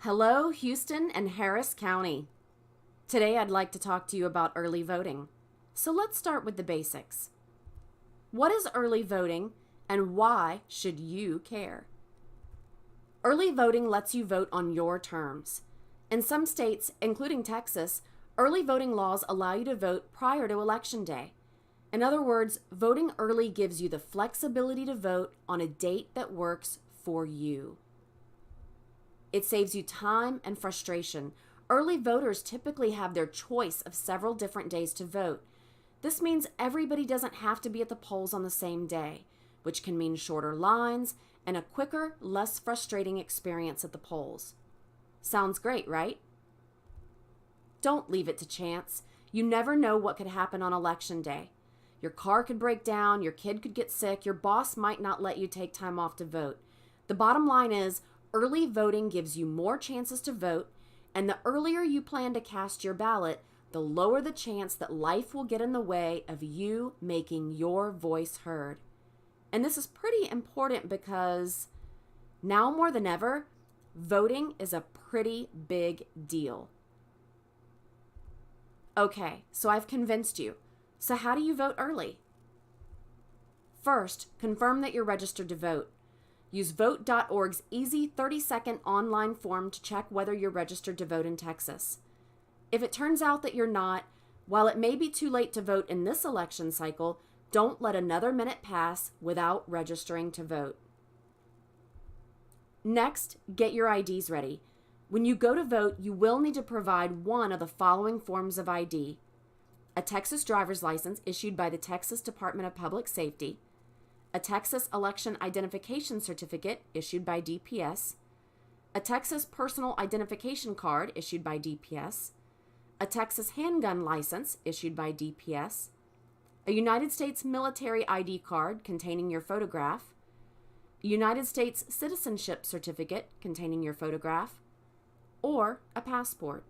Hello, Houston and Harris County. Today I'd like to talk to you about early voting. So let's start with the basics. What is early voting and why should you care? Early voting lets you vote on your terms. In some states, including Texas, early voting laws allow you to vote prior to Election Day. In other words, voting early gives you the flexibility to vote on a date that works for you. It saves you time and frustration. Early voters typically have their choice of several different days to vote. This means everybody doesn't have to be at the polls on the same day, which can mean shorter lines and a quicker, less frustrating experience at the polls. Sounds great, right? Don't leave it to chance. You never know what could happen on Election Day. Your car could break down, your kid could get sick, your boss might not let you take time off to vote. The bottom line is, early voting gives you more chances to vote, and the earlier you plan to cast your ballot, the lower the chance that life will get in the way of you making your voice heard. And this is pretty important because now more than ever, voting is a pretty big deal. Okay, so I've convinced you. So how do you vote early? First, confirm that you're registered to vote. Use vote.org's easy 30-second online form to check whether you're registered to vote in Texas. If it turns out that you're not, while it may be too late to vote in this election cycle, don't let another minute pass without registering to vote. Next, get your IDs ready. When you go to vote, you will need to provide one of the following forms of ID: a Texas driver's license issued by the Texas Department of Public Safety, a Texas Election Identification Certificate issued by DPS, a Texas Personal Identification Card issued by DPS, a Texas Handgun License issued by DPS, a United States Military ID card containing your photograph, a United States Citizenship Certificate containing your photograph, or a passport.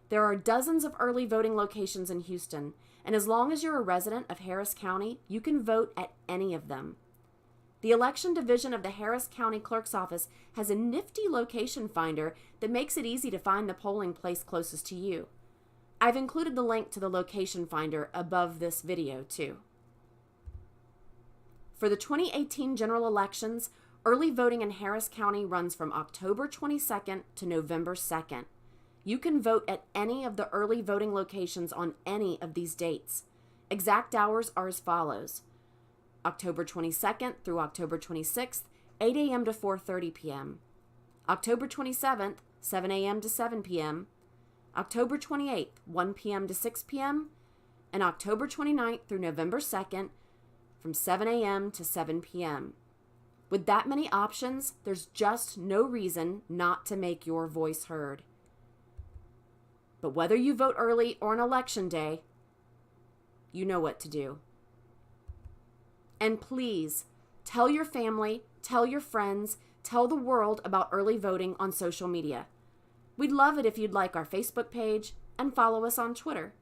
There are dozens of early voting locations in Houston, and as long as you're a resident of Harris County, you can vote at any of them. The Election Division of the Harris County Clerk's Office has a nifty location finder that makes it easy to find the polling place closest to you. I've included the link to the location finder above this video, too. For the 2018 general elections, early voting in Harris County runs from October 22nd to November 2nd. You can vote at any of the early voting locations on any of these dates. Exact hours are as follows: October 22nd through October 26th, 8 a.m. to 4:30 p.m. October 27th, 7 a.m. to 7 p.m. October 28th, 1 p.m. to 6 p.m. and October 29th through November 2nd from 7 a.m. to 7 p.m. With that many options, there's just no reason not to make your voice heard. But whether you vote early or on Election Day, you know what to do. And please, tell your family, tell your friends, tell the world about early voting on social media. We'd love it if you'd like our Facebook page and follow us on Twitter.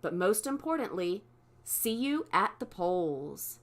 But most importantly, see you at the polls.